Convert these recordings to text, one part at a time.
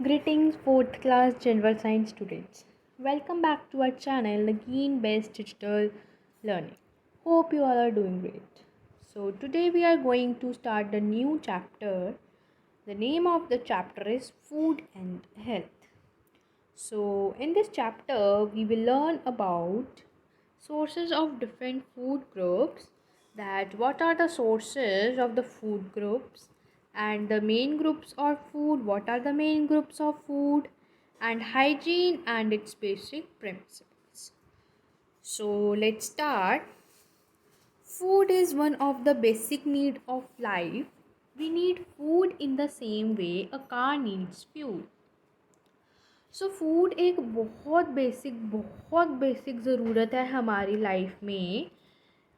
Greetings, 4th class General Science students. Welcome back to our channel, Nageen Best Digital Learning. Hope you all are doing great. So, today we are going to start the new chapter. The name of the chapter is Food and Health. So, in this chapter, we will learn about sources of different food groups, that what are the sources of the food groups, and the main groups of food, what are the main groups of food, and hygiene and its basic principles. So let's start. Food is one of the basic need of life. We need food in the same way a car needs fuel. So food एक बहुत basic ज़रूरत है हमारी life में.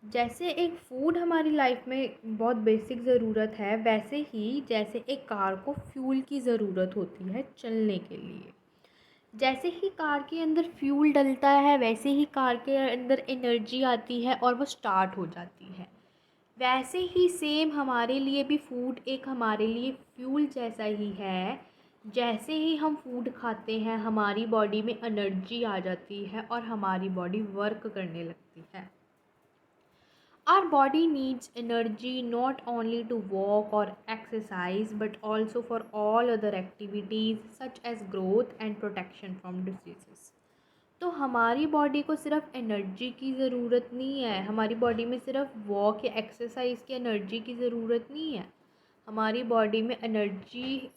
जैसे एक food हमारी life में बहुत बेसिक ज़रूरत है, वैसे ही जैसे एक कार को फ्यूल की ज़रूरत होती है चलने के लिए. जैसे ही कार के अंदर फ्यूल डलता है, वैसे ही कार के अंदर एनर्जी आती है और वो स्टार्ट हो जाती है. वैसे ही सेम हमारे लिए भी फूड एक हमारे लिए फ्यूल जैसा ही है. जैसे ही हम फूड खाते हैं, हमारी बॉडी में एनर्जी आ जाती है और हमारी बॉडी वर्क करने लगती है. Our body needs energy not only to walk or exercise but also for all other activities such as growth and protection from diseases. तो हमारी बॉडी को सिर्फ एनर्जी की ज़रूरत नहीं है, हमारी बॉडी में सिर्फ वॉक या एक्सरसाइज की एनर्जी की ज़रूरत नहीं है. हमारी बॉडी में एनर्जी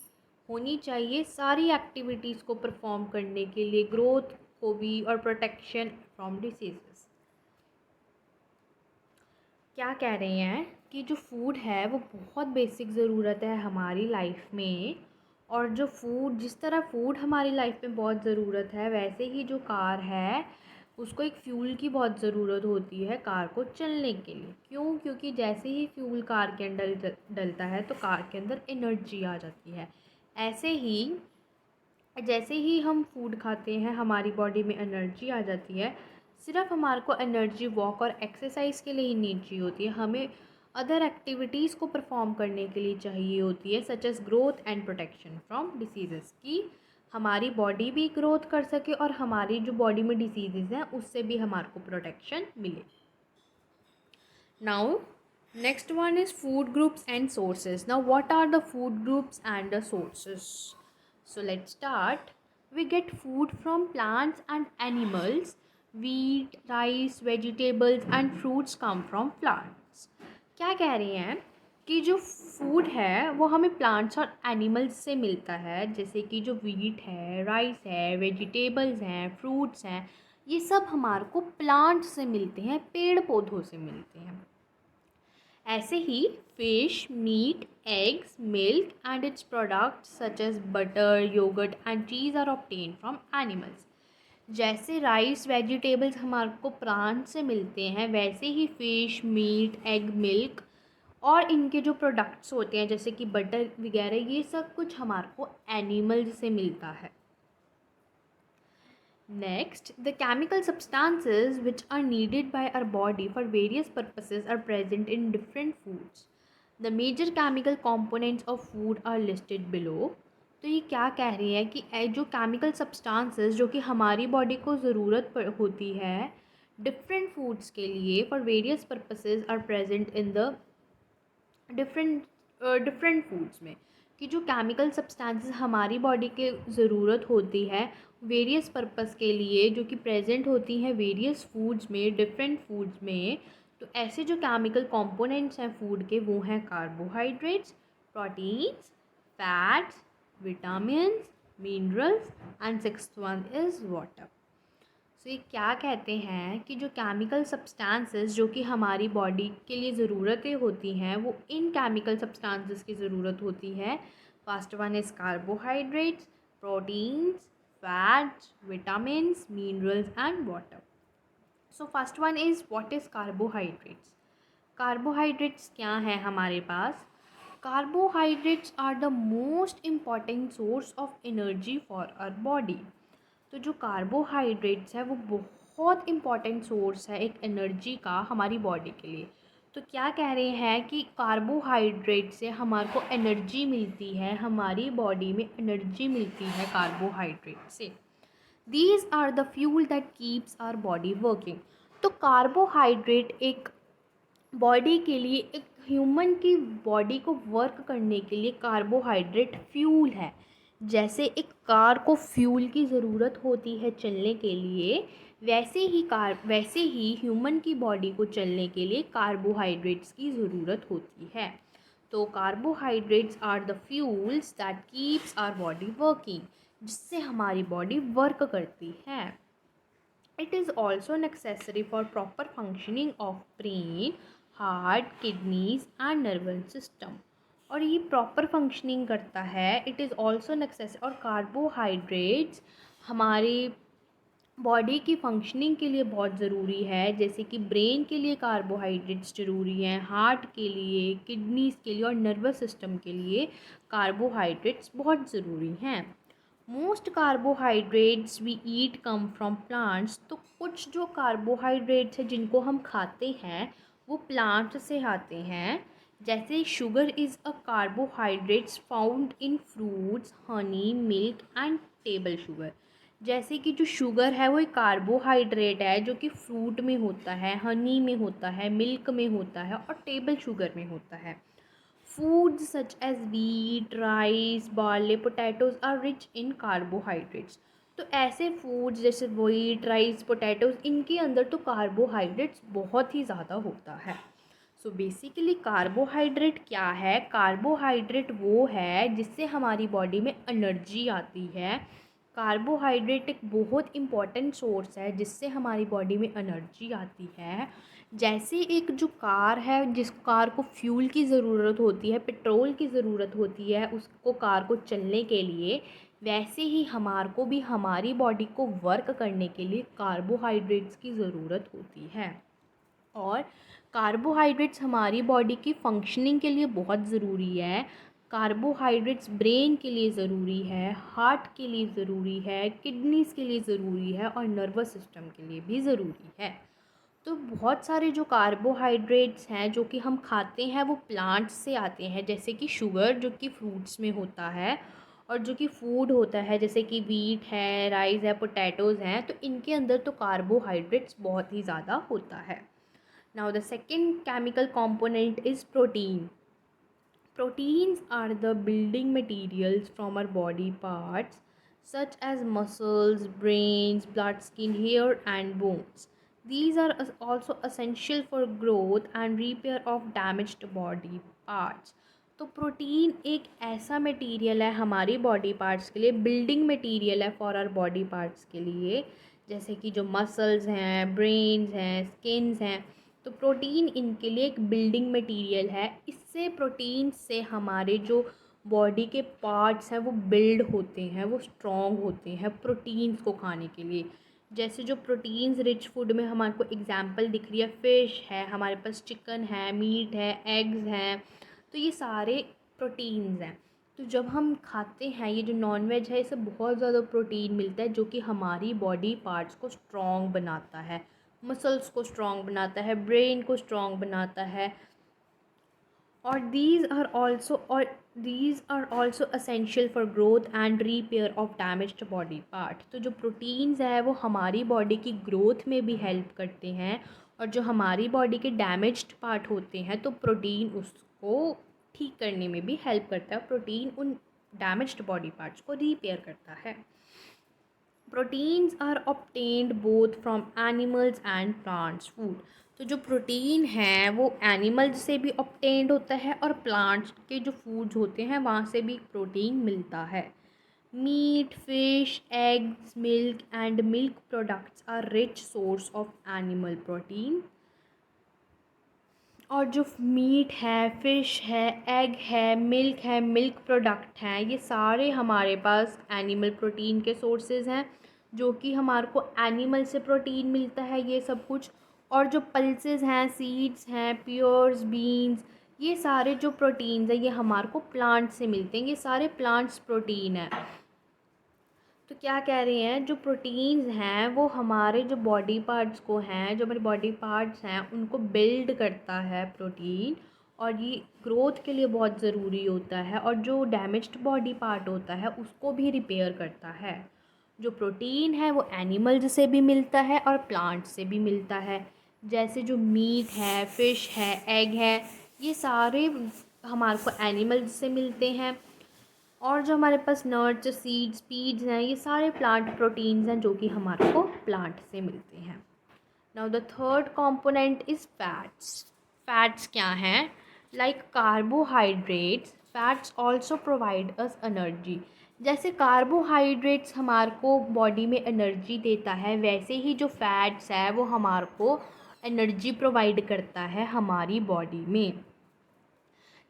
होनी चाहिए सारी एक्टिविटीज़ को परफॉर्म करने के लिए, ग्रोथ को भी और प्रोटेक्शन फ्रॉम डिसीजेस. क्या कह रहे हैं कि जो फूड है वो बहुत बेसिक ज़रूरत है हमारी लाइफ में. और जो फूड, जिस तरह फूड हमारी लाइफ में बहुत ज़रूरत है, वैसे ही जो कार है उसको एक फ्यूल की बहुत ज़रूरत होती है कार को चलने के लिए. क्यों? क्योंकि जैसे ही फ्यूल कार के अंदर डलता है तो कार के अंदर एनर्जी आ जाती है. ऐसे ही जैसे ही हम फूड खाते हैं, हमारी बॉडी में एनर्जी आ जाती है. सिर्फ हमारे को एनर्जी वॉक और एक्सरसाइज के लिए ही नहीं चाहिए होती है, हमें अदर एक्टिविटीज़ को परफॉर्म करने के लिए चाहिए होती है, such as growth and protection from diseases. की हमारी बॉडी भी ग्रोथ कर सके और हमारी जो बॉडी में डिसीज़ हैं उससे भी हमारे को प्रोटेक्शन मिले. Now next one is food groups and sources. Now what are the food groups and the sources? So let's start. We get food from plants and animals. Wheat, rice, vegetables and fruits come from plants. क्या कह रहे हैं कि जो food है वो हमें plants और एनिमल्स से मिलता है. जैसे कि जो वीट है, राइस है, वेजिटेबल्स हैं, फ्रूट्स हैं, ये सब हमारे को प्लांट्स से मिलते हैं, पेड़ पौधों से मिलते हैं. ऐसे ही fish, meat, eggs, milk and its products such as butter, yogurt and cheese are obtain from animals. जैसे राइस, वेजिटेबल्स हमारे को प्लांट से मिलते हैं, वैसे ही फिश, मीट, एग, मिल्क और इनके जो प्रोडक्ट्स होते हैं जैसे कि बटर वगैरह, ये सब कुछ हमारे को एनिमल्स से मिलता है. Next, the chemical substances which are needed by our body for various purposes are present in different foods. The major chemical components of food are listed below. तो ये क्या कह रही है कि जो केमिकल सब्सटेंसेस जो कि हमारी बॉडी को ज़रूरत होती है डिफरेंट फूड्स के लिए for various purposes are present in the different foods में. कि जो केमिकल सब्सटेंसेस हमारी बॉडी के ज़रूरत होती है वेरियस पर्पस के लिए, जो कि प्रेजेंट होती हैं वेरियस फूड्स में, डिफरेंट फूड्स में. तो ऐसे जो केमिकल कंपोनेंट्स हैं फूड के, वो हैं carbohydrates, proteins, fats, vitamins, minerals and sixth one is water. So ये क्या कहते हैं कि जो केमिकल सब्सटेंसेस जो कि हमारी बॉडी के लिए ज़रूरतें होती हैं, वो इन केमिकल सब्सटेंसेस की ज़रूरत होती है. First one is carbohydrates, proteins, fats, vitamins, minerals and water. So first one is what is carbohydrates. Carbohydrates क्या हैं हमारे पास? Carbohydrates are the most important source of energy for our body. तो जो कार्बोहाइड्रेट्स है वो बहुत इम्पॉर्टेंट सोर्स है एक एनर्जी का हमारी बॉडी के लिए. तो क्या कह रहे हैं कि कार्बोहाइड्रेट से हमारे को एनर्जी मिलती है, हमारी बॉडी में एनर्जी मिलती है कार्बोहाइड्रेट से। These are the fuel that keeps our body working. तो कार्बोहाइड्रेट एक बॉडी के लिए, एक ह्यूमन की बॉडी को वर्क करने के लिए कार्बोहाइड्रेट फ्यूल है। जैसे एक कार को फ्यूल की ज़रूरत होती है चलने के लिए, वैसे ही ह्यूमन की बॉडी को चलने के लिए कार्बोहाइड्रेट्स की ज़रूरत होती है। तो carbohydrates are the fuels that keeps our body working, जिससे हमारी बॉडी वर्क करती है। It is also necessary for proper functioning of brain, heart, kidneys and nervous system। और ये प्रॉपर फंक्शनिंग करता है। इट इज़ ऑल्सो नेसेसरी, और carbohydrates हमारी बॉडी की फंक्शनिंग के लिए बहुत ज़रूरी है। जैसे कि ब्रेन के लिए कार्बोहाइड्रेट्स ज़रूरी हैं, हार्ट के लिए, किडनीज़ के लिए और नर्वस सिस्टम के लिए कार्बोहाइड्रेट्स बहुत ज़रूरी हैं। Most carbohydrates we eat come from plants. तो कुछ जो कार्बोहाइड्रेट्स हैं जिनको हम खाते हैं वो प्लांट से आते हैं। जैसे sugar is a carbohydrates found in fruits, Honey, milk and table sugar. जैसे कि जो शुगर है वो एक कार्बोहाइड्रेट है जो कि फ्रूट में होता है, हनी में होता है, मिल्क में होता है और टेबल शुगर में होता है। Foods such as wheat, rice, barley, potatoes are rich in carbohydrates। तो ऐसे फूड्स जैसे व्हीट, राइस, पोटैटोज़, इनके अंदर तो कार्बोहाइड्रेट्स बहुत ही ज़्यादा होता है। सो बेसिकली कार्बोहाइड्रेट क्या है? कार्बोहाइड्रेट वो है जिससे हमारी बॉडी में एनर्जी आती है। कार्बोहाइड्रेट एक बहुत इम्पॉर्टेंट सोर्स है जिससे हमारी बॉडी में एनर्जी आती है। जैसे एक जो कार है, जिस कार को फ्यूल की ज़रूरत होती है, पेट्रोल की ज़रूरत होती है उसको, कार को चलने के लिए, वैसे ही हमारे को भी हमारी बॉडी को वर्क करने के लिए कार्बोहाइड्रेट्स की ज़रूरत होती है। और कार्बोहाइड्रेट्स हमारी बॉडी की फंक्शनिंग के लिए बहुत ज़रूरी है। कार्बोहाइड्रेट्स ब्रेन के लिए ज़रूरी है, हार्ट के लिए ज़रूरी है, किडनीज़ के लिए ज़रूरी है और नर्वस सिस्टम के लिए भी ज़रूरी है। तो बहुत सारे जो कार्बोहाइड्रेट्स हैं जो कि हम खाते हैं वो प्लांट्स से आते हैं। जैसे कि शुगर जो कि फ्रूट्स में होता है, और जो कि फूड होता है जैसे कि वीट है, राइस है, पोटैटोज़ हैं, तो इनके अंदर तो कार्बोहाइड्रेट्स बहुत ही ज़्यादा होता है। Now the second chemical component is protein. Proteins are the building materials from our body parts such as muscles, brains, blood, skin, hair and bones. These are also essential for growth and repair of damaged body parts। तो protein एक ऐसा material है हमारी body parts के लिए, building material है for our body parts के लिए। जैसे कि जो मसल्स हैं, ब्रेन्स हैं, स्किन्स हैं, तो प्रोटीन इनके लिए एक बिल्डिंग मटेरियल है। इससे प्रोटीन से हमारे जो बॉडी के पार्ट्स हैं वो बिल्ड होते हैं, वो स्ट्रॉन्ग होते हैं प्रोटीन्स को खाने के लिए। जैसे जो प्रोटीन्स रिच फूड में हमारे को एग्जांपल दिख रही है, फ़िश है, हमारे पास चिकन है, मीट है, एग्स हैं, तो ये सारे प्रोटीन्स हैं। तो जब हम खाते हैं ये जो नॉन वेज है, इससे बहुत ज़्यादा प्रोटीन मिलता है जो कि हमारी बॉडी पार्ट्स को स्ट्रॉन्ग बनाता है, मसल्स को स्ट्रॉन्ग बनाता है, ब्रेन को स्ट्रॉन्ग बनाता है। और these are also essential for growth and repair of damaged body part. तो जो प्रोटीन्स है वो हमारी बॉडी की ग्रोथ में भी हेल्प करते हैं, और जो हमारी बॉडी के डैमेज्ड पार्ट होते हैं तो प्रोटीन उसको ठीक करने में भी हेल्प करता है। प्रोटीन उन डैमेज्ड बॉडी पार्ट्स को रिपेयर करता है। Proteins are obtained both from animals and plants food. तो जो प्रोटीन है वो एनिमल्स से भी ऑब्टेन्ड होता है और प्लांट्स के जो फूड्स होते हैं वहाँ से भी प्रोटीन मिलता है। Meat, fish, eggs, milk and milk products are rich source of animal protein. और जो मीट है, फ़िश है, एग है, मिल्क प्रोडक्ट हैं, ये सारे हमारे पास एनिमल प्रोटीन के सोर्सेज हैं, जो कि हमारे को एनिमल से प्रोटीन मिलता है ये सब कुछ। और जो पल्सेस हैं, सीड्स हैं, पियर्स, बीन्स, ये सारे जो प्रोटीन्स हैं ये हमारे को प्लांट से मिलते हैं, ये सारे प्लांट्स प्रोटीन हैं। तो क्या कह रहे हैं, जो प्रोटीन्स हैं वो हमारे जो बॉडी पार्ट्स को हैं, जो हमारे बॉडी पार्ट्स हैं उनको बिल्ड करता है प्रोटीन, और ये ग्रोथ के लिए बहुत ज़रूरी होता है, और जो डैमेज्ड बॉडी पार्ट होता है उसको भी रिपेयर करता है। जो प्रोटीन है वो एनिमल्स से भी मिलता है और प्लांट से भी मिलता है, जैसे जो मीट है, फ़िश है, एग है, ये सारे हमारे को एनिमल्स से मिलते हैं। और जो हमारे पास नट्स, सीड्स, पीड्स हैं, ये सारे प्लांट प्रोटीन्स हैं जो कि हमारे को प्लांट से मिलते हैं। Now the third component is fats. Fats क्या हैं? Like carbohydrates, fats also provide us energy. जैसे कार्बोहाइड्रेट्स हमारे को बॉडी में एनर्जी देता है, वैसे ही जो फैट्स है वो हमारे को एनर्जी प्रोवाइड करता है हमारी बॉडी में।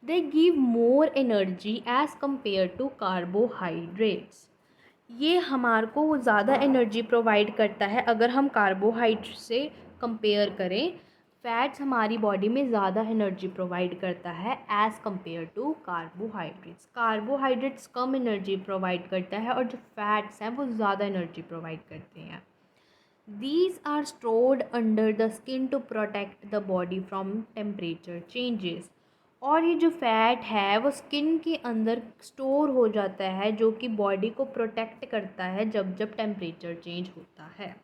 They give more energy as compare to carbohydrates. ये हमारे को वो ज़्यादा एनर्जी प्रोवाइड करता है अगर हम कार्बोहाइड्रेट से कंपेयर करें। फैट्स हमारी बॉडी में ज़्यादा एनर्जी प्रोवाइड करता है as compare to carbohydrates. Carbohydrates कम एनर्जी प्रोवाइड करता है और जो फैट्स हैं वो ज़्यादा एनर्जी प्रोवाइड करते हैं। These are stored under the skin to protect the body from temperature changes। और ये जो फैट है वो स्किन के अंदर स्टोर हो जाता है, जो कि बॉडी को प्रोटेक्ट करता है जब जब टेम्परेचर चेंज होता है।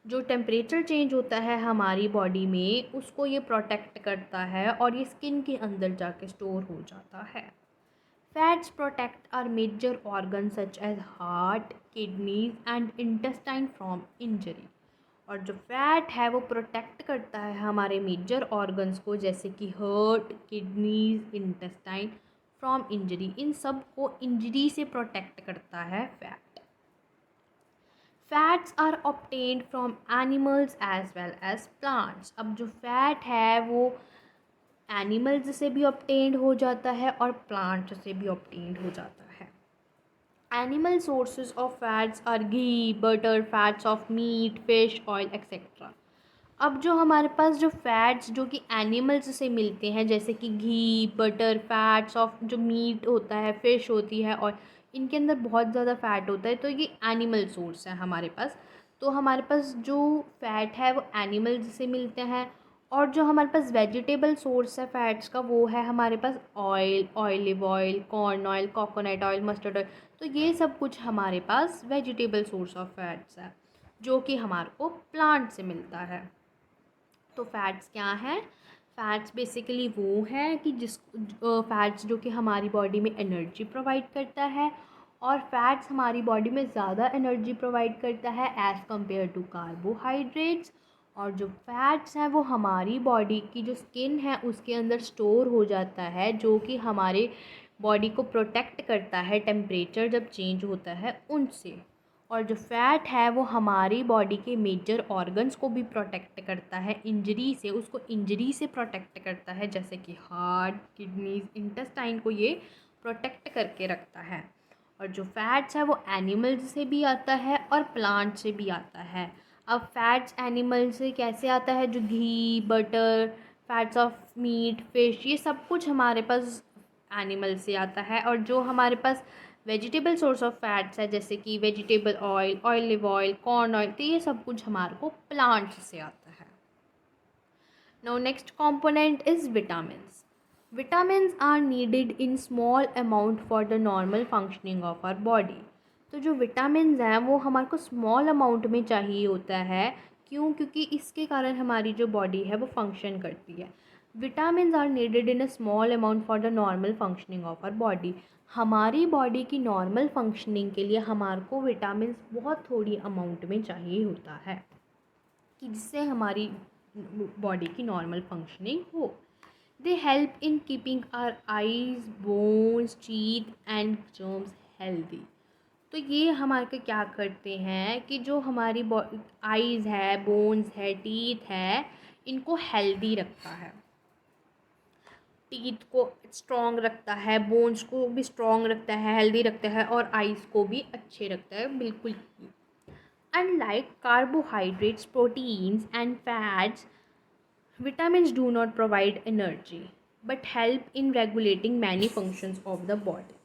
जो टेम्परेचर चेंज होता है हमारी बॉडी में उसको ये प्रोटेक्ट करता है और ये स्किन के अंदर जाके स्टोर हो जाता है। Fats protect our major organs such as heart, kidneys and intestine from injury। और जो फैट है वो प्रोटेक्ट करता है हमारे मेजर ऑर्गन्स को, जैसे कि heart, kidneys, intestine from injury. इन सब को इंजरी से प्रोटेक्ट करता है fat. Fats are obtained from animals as well as plants. अब जो फैट है वो एनिमल्स से भी ऑब्टेन्ड हो जाता है और प्लांट से भी ऑब्टेन्ड हो जाता है। Animal sources of fats are ghee, butter, fats of meat, fish, oil etcetera. अब जो हमारे पास जो फैट्स जो कि एनिमल्स से मिलते हैं, जैसे कि घी, बटर, फैट्स ऑफ जो मीट होता है, फ़िश होती है, और इनके अंदर बहुत ज़्यादा फ़ैट होता है, तो ये एनिमल सोर्स है हमारे पास। तो हमारे पास जो फ़ैट है वो एनिमल्स से मिलते हैं। और जो हमारे पास वेजिटेबल सोर्स है फ़ैट्स का वो है हमारे पास oil, olive oil, corn oil, coconut oil, mustard oil. तो ये सब कुछ हमारे पास वेजिटेबल सोर्स ऑफ फैट्स है जो कि हमारे को प्लांट से मिलता है। तो फैट्स क्या हैं? फैट्स बेसिकली वो हैं कि फैट्स जो कि हमारी बॉडी में एनर्जी प्रोवाइड करता है, और फैट्स हमारी बॉडी में ज़्यादा एनर्जी प्रोवाइड करता है एज़ कम्पेयर टू कार्बोहाइड्रेट्स। और जो फैट्स हैं वो हमारी बॉडी की जो स्किन है उसके अंदर स्टोर हो जाता है, जो कि हमारे बॉडी को प्रोटेक्ट करता है टेम्परेचर जब चेंज होता है उनसे। और जो फैट है वो हमारी बॉडी के मेजर ऑर्गन्स को भी प्रोटेक्ट करता है इंजरी से, उसको इंजरी से प्रोटेक्ट करता है, जैसे कि हार्ट, किडनीज, इंटेस्टाइन को ये प्रोटेक्ट करके रखता है। और जो फैट्स है वो एनिमल्स से भी आता है और प्लांट से भी आता है। अब फैट्स एनिमल से कैसे आता है? जो घी, butter, fats of meat, fish, ये सब कुछ हमारे पास एनिमल से आता है। और जो हमारे पास वेजिटेबल सोर्स ऑफ फैट्स है, जैसे कि vegetable oil, olive oil, corn oil, तो ये सब कुछ हमारे को प्लांट्स से आता है। Now next component is vitamins. Vitamins are needed in small amount for the normal functioning of our body. तो जो विटामिन्स हैं वो हमारे को स्मॉल अमाउंट में चाहिए होता है। क्यों? क्योंकि इसके कारण हमारी जो बॉडी है वो फंक्शन करती है। Vitamins are needed in a small amount for the normal functioning of our body. हमारी बॉडी की नॉर्मल फंक्शनिंग के लिए हमारे को विटामिन्स बहुत थोड़ी अमाउंट में चाहिए होता है कि जिससे हमारी बॉडी की नॉर्मल फंक्शनिंग हो। They help in keeping our eyes, bones, teeth and germs healthy. तो ये हमारे को क्या करते हैं कि जो हमारी आइज़ है, बोन्स है, टीथ है, इनको हेल्दी रखता है। टीथ को स्ट्रॉन्ग रखता है, बोन्स को भी स्ट्रॉन्ग रखता है, हेल्दी रखता है, और आइज़ को भी अच्छे रखता है, बिल्कुल। Unlike carbohydrates, proteins and fats, vitamins do not provide energy but help in regulating many functions of the body।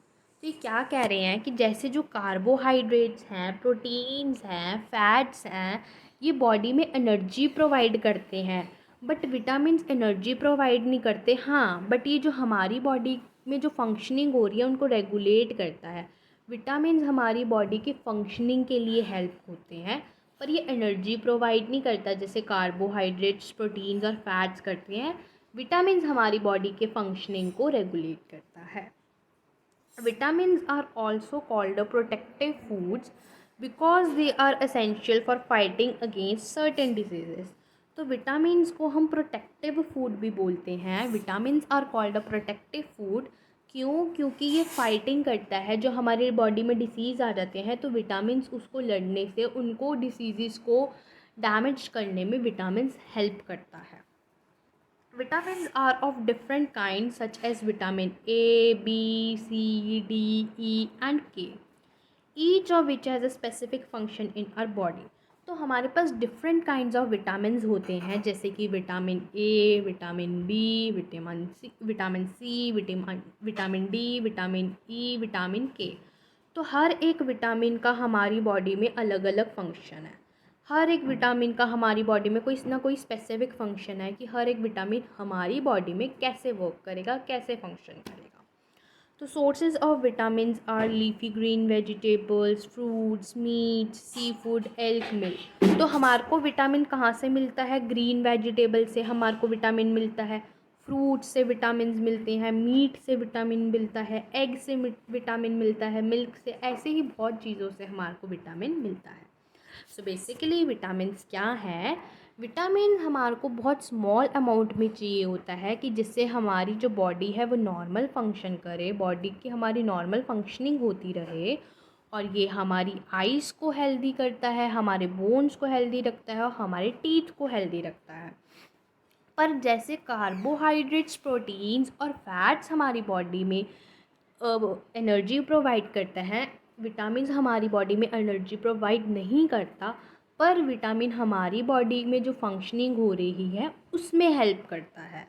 तो ये क्या कह रहे हैं कि जैसे जो कार्बोहाइड्रेट्स हैं, प्रोटीन्स हैं, फैट्स हैं, ये बॉडी में एनर्जी प्रोवाइड करते हैं, बट विटामिन्स एनर्जी प्रोवाइड नहीं करते। हाँ, बट ये जो हमारी बॉडी में जो फंक्शनिंग हो रही है उनको रेगुलेट करता है। विटामिन्स हमारी बॉडी के फंक्शनिंग के लिए हेल्प होते हैं, पर ये एनर्जी प्रोवाइड नहीं करता जैसे कार्बोहाइड्रेट्स, प्रोटीन्स और फैट्स करते हैं। विटामिन्स हमारी बॉडी के फंक्शनिंग को रेगुलेट करता है। Vitamins are also called protective foods because they are essential for fighting against certain diseases. तो विटामिन्स को हम प्रोटेक्टिव फूड भी बोलते हैं। Vitamins are called a protective food. क्यों? क्योंकि ये फाइटिंग करता है। जो हमारी बॉडी में डिसीज़ आ जाते हैं तो विटामिन्स उसको लड़ने से, उनको डिसीज़ को डैमेज करने में विटामिन्स हेल्प करता है। Vitamins are of different kinds such as vitamin A, B, C, D, E and K, each of which has a specific function in our body. तो हमारे पास डिफरेंट काइंड्स ऑफ विटामिन्स होते हैं, जैसे कि vitamin A, vitamin B, vitamin C, vitamin D, vitamin E, vitamin K. तो हर एक विटामिन का हमारी बॉडी में अलग अलग फंक्शन है। हर एक विटामिन का हमारी बॉडी में कोई ना कोई स्पेसिफिक फंक्शन है कि हर एक विटामिन हमारी बॉडी में कैसे वर्क करेगा, कैसे फंक्शन करेगा। तो sources of vitamins are leafy green vegetables, fruits, meat, sea food, egg, milk. तो हमारे को विटामिन कहाँ से मिलता है? ग्रीन वेजिटेबल से हमारे को विटामिन मिलता है, फ्रूट से विटामिन मिलते हैं, मीट से विटामिन मिलता है, एग से विटामिन मिलता है, मिल्क से, ऐसे ही बहुत चीज़ों से हमारे को विटामिन मिलता है। सो बेसिकली विटामिन्स क्या है? विटामिन हमारे को बहुत स्मॉल अमाउंट में चाहिए होता है कि जिससे हमारी जो बॉडी है वो नॉर्मल फंक्शन करे, बॉडी की हमारी नॉर्मल फंक्शनिंग होती रहे। और ये हमारी आइज़ को हेल्दी करता है, हमारे बोन्स को हेल्दी रखता है और हमारे टीथ को हेल्दी रखता है। पर जैसे कार्बोहाइड्रेट्स, प्रोटीन्स और फैट्स हमारी बॉडी में एनर्जी प्रोवाइड करता है, विटामिन हमारी बॉडी में एनर्जी प्रोवाइड नहीं करता, पर विटामिन हमारी बॉडी में जो फंक्शनिंग हो रही है उसमें हेल्प करता है।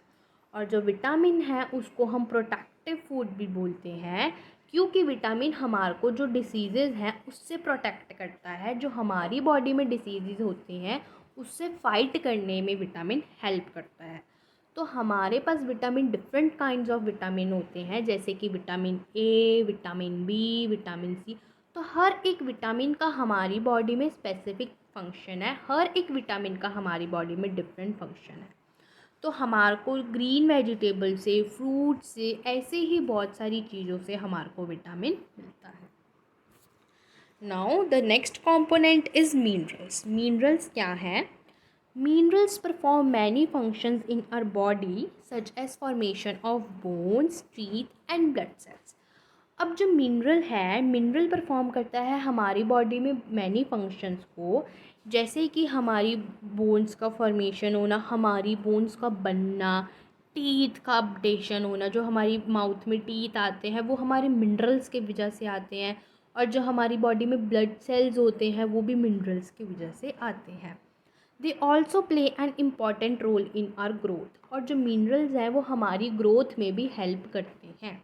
और जो विटामिन है उसको हम प्रोटेक्टिव फूड भी बोलते हैं, क्योंकि विटामिन हमारे को जो डिसीज़ेज़ हैं उससे प्रोटेक्ट करता है। जो हमारी बॉडी में डिसीज़ होते हैं उससे फाइट करने में विटामिन हेल्प करता है। तो हमारे पास vitamin different kinds of vitamin होते हैं, जैसे कि vitamin A, vitamin B, vitamin C. तो हर एक विटामिन का हमारी बॉडी में स्पेसिफिक फंक्शन है, हर एक विटामिन का हमारी बॉडी में डिफरेंट फंक्शन है। तो हमारे को ग्रीन वेजिटेबल से, फ्रूट से, ऐसे ही बहुत सारी चीज़ों से हमारे को विटामिन मिलता है। Now the next component is minerals. Minerals क्या है? Minerals perform many functions in our body such as formation of bones, teeth and blood cells. अब जो मिनरल है, मिनरल परफॉर्म करता है हमारी बॉडी में मैनी फंक्शंस को, जैसे कि हमारी बोन्स का फॉर्मेशन होना, हमारी बोन्स का बनना, टीथ का अपडेशन होना। जो हमारी माउथ में टीथ आते हैं वो हमारे मिनरल्स के वजह से आते हैं, और जो हमारी बॉडी में ब्लड सेल्स होते हैं वो भी मिनरल्स की वजह से आते हैं। They also play an important role in our growth. और जो मिनरल्स हैं वो हमारी ग्रोथ में भी हेल्प करते हैं।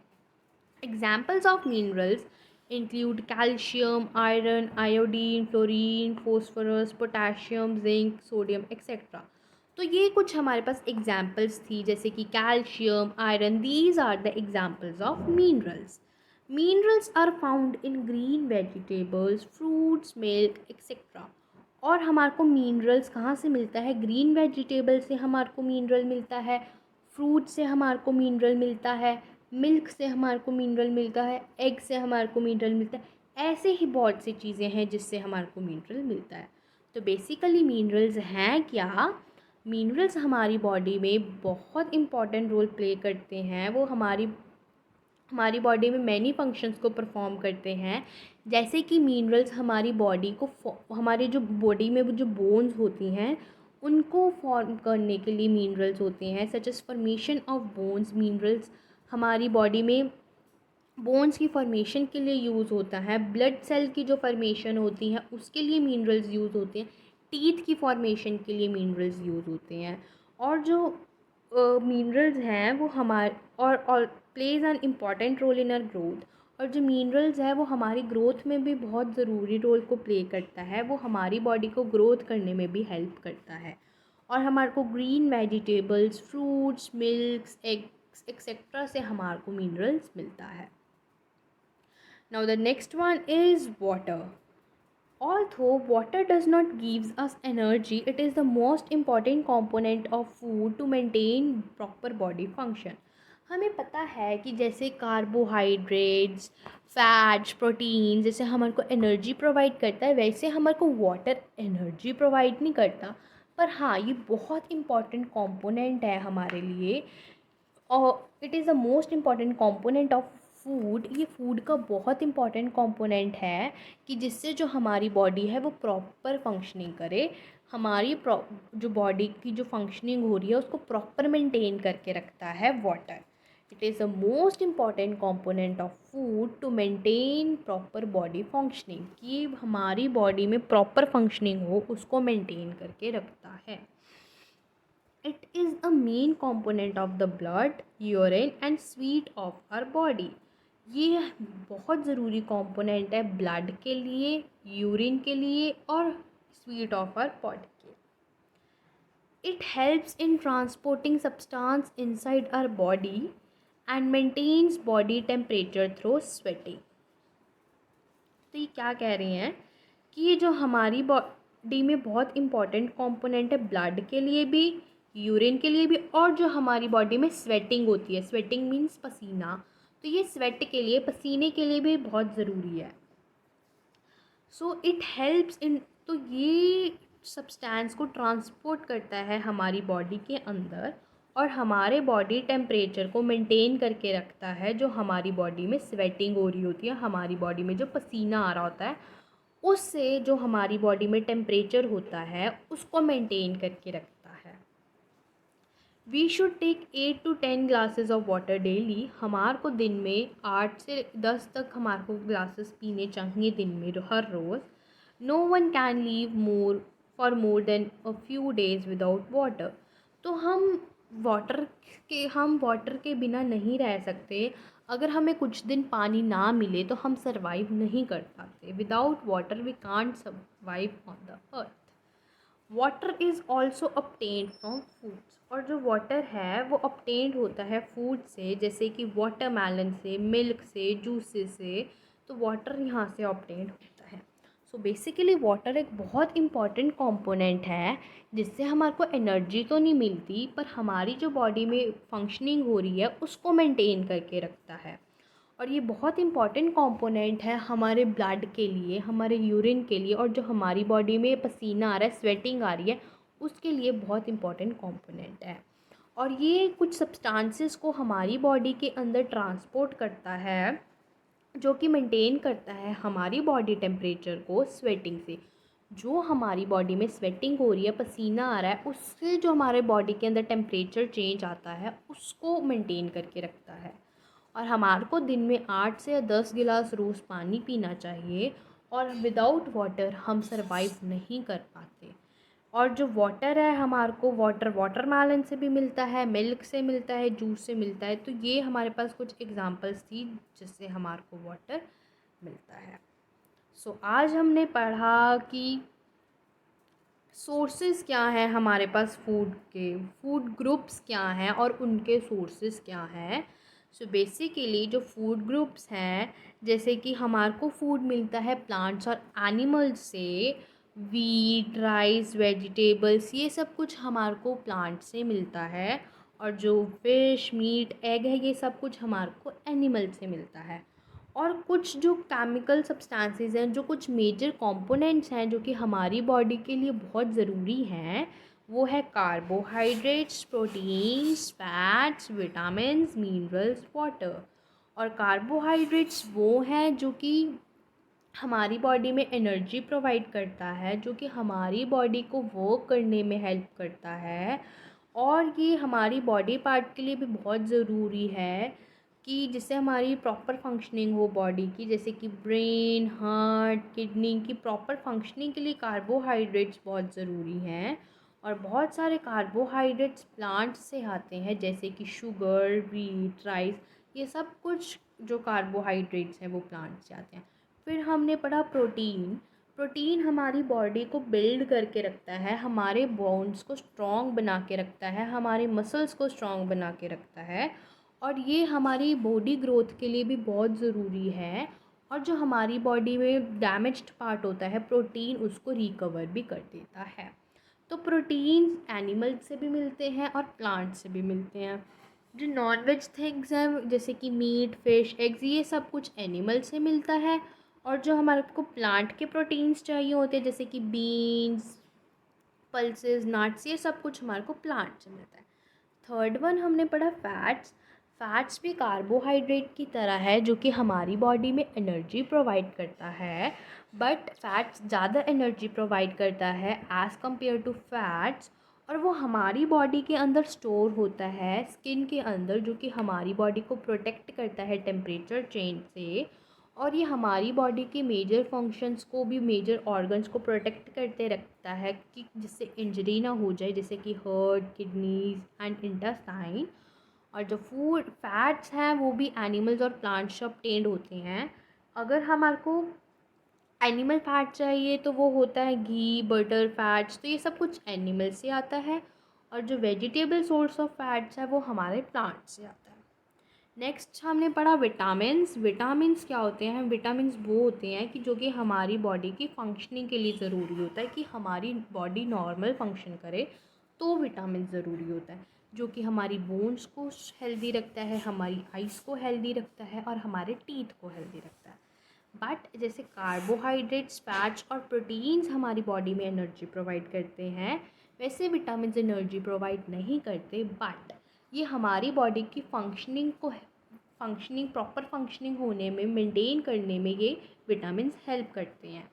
Examples of minerals include calcium, iron, iodine, fluorine, phosphorus, potassium, zinc, sodium etcetera. तो ये कुछ हमारे पास एग्जाम्पल्स थी, जैसे कि calcium, iron. These are the examples of minerals. Minerals are found in green vegetables, fruits, milk etcetera. और हमारे को मिनरल्स कहाँ से मिलता है? ग्रीन वेजिटेबल से हमारे को मिनरल मिलता है, फ्रूट से हमारे को मिनरल मिलता है, मिल्क से हमारे को मिनरल मिलता है, एग से हमारे को मिनरल मिलता है। ऐसे ही बहुत सी चीज़ें हैं जिससे हमारे को मिनरल मिलता है। तो बेसिकली मिनरल्स हैं क्या? मिनरल्स हमारी बॉडी में बहुत इम्पॉर्टेंट रोल प्ले करते हैं। वो हमारी बॉडी में मैनी फंक्शंस को परफॉर्म करते हैं, जैसे कि मिनरल्स हमारी बॉडी को हमारे जो बॉडी में जो बोन्स होती हैं उनको फॉर्म करने के लिए मिनरल्स होते हैं, such as formation of bones. Minerals हमारी बॉडी में बोन्स की फॉर्मेशन के लिए यूज़ होता है। ब्लड सेल की जो फॉर्मेशन होती है उसके लिए मिनरल्स यूज़ होते हैं। टीथ की फॉर्मेशन के लिए मिनरल्स यूज़ होते हैं। और जो मिनरल्स हैं वो हमारे और plays an important role in our growth. और जो मिनरल्स है वो हमारी ग्रोथ में भी बहुत ज़रूरी रोल को प्ले करता है, वो हमारी बॉडी को ग्रोथ करने में भी हेल्प करता है। और हमारे को green vegetables, fruits, milks, eggs etcetera से हमारे को मिनरल्स मिलता है। Now the next one is water. Although water does not give us energy, it is the most important component of food to maintain proper body function. हमें पता है कि जैसे कार्बोहाइड्रेट्स, फैट्स, प्रोटीन जैसे हमारे को एनर्जी प्रोवाइड करता है, वैसे हमारे को वाटर एनर्जी प्रोवाइड नहीं करता। पर हाँ, ये बहुत इम्पॉर्टेंट कंपोनेंट है हमारे लिए और it is the most important component of food. ये फूड का बहुत इम्पॉर्टेंट कंपोनेंट है कि जिससे जो हमारी बॉडी है वो प्रॉपर फंक्शनिंग करे। हमारी जो बॉडी की जो फंक्शनिंग हो रही है उसको प्रॉपर मेंटेन करके रखता है water. It is the most important component of food to maintain proper body functioning, कि हमारी बॉडी में प्रॉपर फंक्शनिंग हो उसको मेंटेन करके रखता है। It is a main component of the blood, urine and sweat of our body. ये बहुत ज़रूरी कंपोनेंट है ब्लड के लिए, यूरिन के लिए और स्वीट ऑफ आवर बॉडी के। It helps in transporting substance inside our body and maintains body temperature through sweating. तो ये क्या कह रही हैं कि ये जो हमारी बॉडी में बहुत इम्पॉर्टेंट कंपोनेंट है ब्लड के लिए भी, यूरिन के लिए भी, और जो हमारी बॉडी में स्वेटिंग होती है, स्वेटिंग मीन्स पसीना, तो ये स्वेट के लिए, पसीने के लिए भी बहुत ज़रूरी है। सो इट हेल्प्स इन, तो ये सब्सटेंस को ट्रांसपोर्ट करता है हमारी बॉडी के अंदर और हमारे बॉडी टेम्परेचर को मेंटेन करके रखता है। जो हमारी बॉडी में स्वेटिंग हो रही होती है, हमारी बॉडी में जो पसीना आ रहा होता है, उससे जो हमारी बॉडी में टेम्परेचर होता है उसको मेंटेन करके रखता है। We should take 8 to 10 glasses of water daily. हमारे को दिन में 8 से 10 तक हमारे को ग्लासेस पीने चाहिए दिन में, हर रोज़। No one can live for more than a few days without water. तो हम वाटर के बिना नहीं रह सकते। अगर हमें कुछ दिन पानी ना मिले तो हम सर्वाइव नहीं कर पाते। Without water we can't survive on the earth. Water is also obtained from foods. और जो वाटर है वो obtained होता है फूड से, जैसे कि वाटरमेलन से, मिल्क से, जूसेस से। तो वाटर यहाँ से obtained होता है। सो बेसिकली वाटर एक बहुत इम्पॉर्टेंट कंपोनेंट है जिससे हमारे को एनर्जी तो नहीं मिलती, पर हमारी जो बॉडी में फंक्शनिंग हो रही है उसको मेंटेन करके रखता है। और ये बहुत इम्पॉर्टेंट कंपोनेंट है हमारे ब्लड के लिए, हमारे यूरिन के लिए, और जो हमारी बॉडी में पसीना आ रहा है, स्वेटिंग आ रही है, उसके लिए बहुत इम्पॉर्टेंट कंपोनेंट है। और ये कुछ सब्सटेंसेस को हमारी बॉडी के अंदर ट्रांसपोर्ट करता है, जो कि मेंटेन करता है हमारी बॉडी टेम्परेचर को स्वेटिंग से। जो हमारी बॉडी में स्वेटिंग हो रही है, पसीना आ रहा है, उससे जो हमारे बॉडी के अंदर टेम्परेचर चेंज आता है उसको मेंटेन करके रखता है। और हमारे को दिन में 8 से 10 गिलास रोज़ पानी पीना चाहिए। और विदाउट वाटर हम सरवाइव नहीं कर पाते। और जो वाटर है हमारे को वाटरमेलन से भी मिलता है, मिल्क से मिलता है, जूस से मिलता है। तो ये हमारे पास कुछ एग्जांपल्स थी जिससे हमारे को वाटर मिलता है। सो आज हमने पढ़ा कि सोर्सेस क्या हैं हमारे पास फूड के, फूड ग्रुप्स क्या हैं और उनके सोर्सेस क्या हैं। सो बेसिकली जो फूड ग्रुप्स हैं, जैसे कि हमारे को फूड मिलता है प्लांट्स और एनिमल्स से। वीट, राइस, वेजिटेबल्स, ये सब कुछ हमारे को प्लांट से मिलता है। और जो फिश, मीट, एग है, ये सब कुछ हमारे को एनिमल से मिलता है। और कुछ जो केमिकल सब्सटेंसेस हैं, जो कुछ मेजर कंपोनेंट्स हैं जो कि हमारी बॉडी के लिए बहुत ज़रूरी हैं, वो है carbohydrates, proteins, fats, vitamins, minerals, water. और कार्बोहाइड्रेट्स वो हैं जो कि हमारी बॉडी में एनर्जी प्रोवाइड करता है, जो कि हमारी बॉडी को वर्क करने में हेल्प करता है। और ये हमारी बॉडी पार्ट के लिए भी बहुत ज़रूरी है कि जिससे हमारी प्रॉपर फंक्शनिंग हो बॉडी की, जैसे कि ब्रेन, हार्ट, किडनी की प्रॉपर फंक्शनिंग के लिए कार्बोहाइड्रेट्स बहुत ज़रूरी हैं। और बहुत सारे कार्बोहाइड्रेट्स प्लांट्स से आते हैं, जैसे कि शुगर, व्हीट, राइस, ये सब कुछ जो कार्बोहाइड्रेट्स हैं वो प्लांट से आते हैं। फिर हमने पढ़ा प्रोटीन। प्रोटीन हमारी बॉडी को बिल्ड करके रखता है, हमारे बोन्स को स्ट्रॉन्ग बना के रखता है, हमारे मसल्स को स्ट्रॉन्ग बना के रखता है, और ये हमारी बॉडी ग्रोथ के लिए भी बहुत ज़रूरी है। और जो हमारी बॉडी में डैमेज्ड पार्ट होता है, प्रोटीन उसको रिकवर भी कर देता है। तो प्रोटीन एनिमल से भी मिलते हैं और प्लांट से भी मिलते हैं। जो नॉन वेज थिंग्स हैं जैसे कि मीट, फिश, एग्स, ये सब कुछ एनिमल से मिलता है। और जो हमारे को प्लांट के प्रोटीन्स चाहिए होते हैं जैसे कि बीन्स, पल्सेस, नट्स, ये सब कुछ हमारे को प्लांट से मिलता है। थर्ड वन हमने पढ़ा फैट्स। फैट्स भी कार्बोहाइड्रेट की तरह है जो कि हमारी बॉडी में एनर्जी प्रोवाइड करता है, बट फैट्स ज़्यादा एनर्जी प्रोवाइड करता है एज़ कम्पेयर टू फैट्स। और वो हमारी बॉडी के अंदर स्टोर होता है स्किन के अंदर, जो कि हमारी बॉडी को प्रोटेक्ट करता है टेम्परेचर चेंज से। और ये हमारी बॉडी के मेजर फंक्शंस को भी, मेजर ऑर्गन्स को प्रोटेक्ट करते रखता है कि जिससे इंजरी ना हो जाए, जैसे कि हार्ट, किडनीज एंड इंटेस्टाइन। और जो फूड फैट्स हैं वो भी एनिमल्स और प्लांट्स से ऑब्टेन्ड होते हैं। अगर हमारे को एनिमल फैट चाहिए तो वो होता है घी, बटर, फैट्स, तो ये सब कुछ एनिमल से आता है। और जो वेजिटेबल सोर्स ऑफ फैट्स है वो हमारे प्लांट से आता है। नेक्स्ट हमने पढ़ा विटामिन्स। विटामिन्स क्या होते हैं? विटामिन्स वो होते हैं कि जो कि हमारी बॉडी की फंक्शनिंग के लिए ज़रूरी होता है, कि हमारी बॉडी नॉर्मल फंक्शन करे तो विटामिन ज़रूरी होता है, जो कि हमारी बोन्स को हेल्दी रखता है, हमारी आइज़ को हेल्दी रखता है और हमारे टीथ को हेल्दी रखता है। बट जैसे कार्बोहाइड्रेट्स, फैट्स और प्रोटीन्स हमारी बॉडी में एनर्जी प्रोवाइड करते हैं, वैसे विटामिन एनर्जी प्रोवाइड नहीं करते, बट ये हमारी बॉडी की प्रॉपर फंक्शनिंग होने में, मेंटेन करने में ये विटामिन हेल्प करते हैं।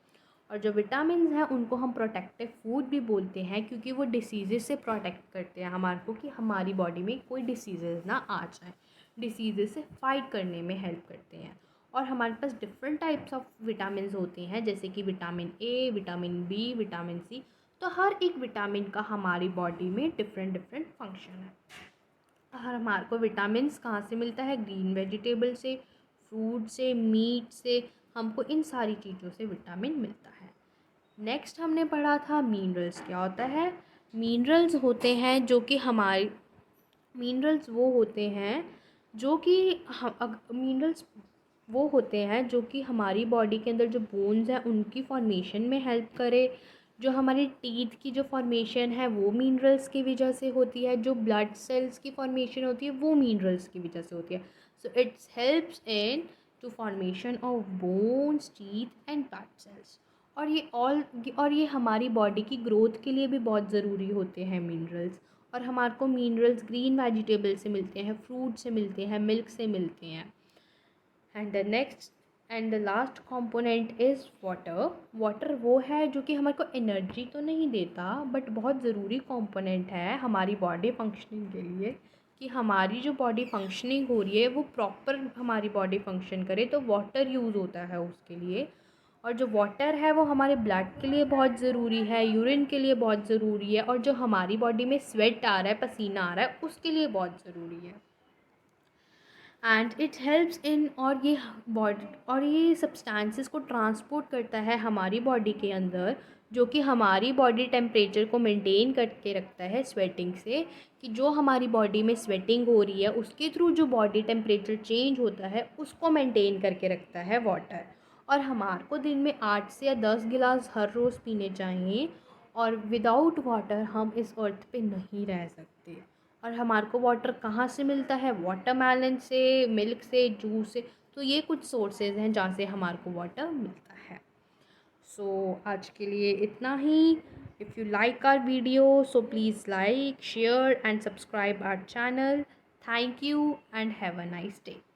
और जो विटामिन हैं उनको हम प्रोटेक्टिव फूड भी बोलते हैं, क्योंकि वो डिसीज़ेस से प्रोटेक्ट करते हैं हमारे को, कि हमारी बॉडी में कोई डिसीज़ेस ना आ जाए, डिसीज़ेस से फाइट करने में हेल्प करते हैं। और हमारे पास डिफरेंट टाइप्स ऑफ विटामिन होते हैं, जैसे कि vitamin A, vitamin B, vitamin C. तो हर एक विटामिन का हमारी बॉडी में डिफरेंट डिफरेंट फंक्शन है। और हमारे को विटामिन्स कहाँ से मिलता है? ग्रीन वेजिटेबल से, फ्रूट से, मीट से, हमको इन सारी चीज़ों से विटामिन मिलता है। नेक्स्ट हमने पढ़ा था मिनरल्स। क्या होता है? मिनरल्स होते हैं जो कि हमारी मिनरल्स वो होते हैं जो कि मिनरल्स वो होते हैं जो कि हमारी बॉडी के अंदर जो बोन्स हैं उनकी फॉर्मेशन में हेल्प करे। जो हमारी टीथ की जो फॉर्मेशन है वो मिनरल्स की वजह से होती है, जो ब्लड सेल्स की फॉर्मेशन होती है वो मिनरल्स की वजह से होती है। So it's helps in to formation of bones, teeth and blood cells. और ये हमारी बॉडी की ग्रोथ के लिए भी बहुत ज़रूरी होते हैं मिनरल्स। और हमारे को मिनरल्स ग्रीन वेजिटेबल से मिलते हैं, फ्रूट से मिलते हैं, मिल्क से मिलते हैं। And the last component is water. Water वो है जो कि हमारे को एनर्जी तो नहीं देता, बट बहुत ज़रूरी कंपोनेंट है हमारी बॉडी फंक्शनिंग के लिए, कि हमारी जो बॉडी फंक्शनिंग हो रही है वो प्रॉपर हमारी बॉडी फंक्शन करे, तो वाटर यूज़ होता है उसके लिए। और जो वाटर है वो हमारे ब्लड के लिए बहुत ज़रूरी है, यूरिन के लिए बहुत ज़रूरी है, और जो हमारी बॉडी में स्वेट आ रहा है, पसीना आ रहा है, उसके लिए बहुत ज़रूरी है। एंड इट हेल्प्स इन और ये सब्सटेंसेस को ट्रांसपोर्ट करता है हमारी बॉडी के अंदर, जो कि हमारी बॉडी टेम्परेचर को मेंटेन करके रखता है स्वेटिंग से, कि जो हमारी बॉडी में स्वेटिंग हो रही है उसके थ्रू जो बॉडी टेम्परेचर चेंज होता है उसको मेंटेन करके रखता है वाटर। और हमारे को दिन में 8 से या 10 गिलास हर रोज़ पीने चाहिए, और विदाउट वाटर हम इस अर्थ पे नहीं रह सकते। और हमारे को वाटर कहाँ से मिलता है? वाटरमेलन से, मिल्क से, जूस से। तो ये कुछ सोर्सेज हैं जहाँ से हमारे को वाटर मिलता है। सो आज के लिए इतना ही। If you like our video so please like, share and subscribe our channel. Thank you and have a nice day.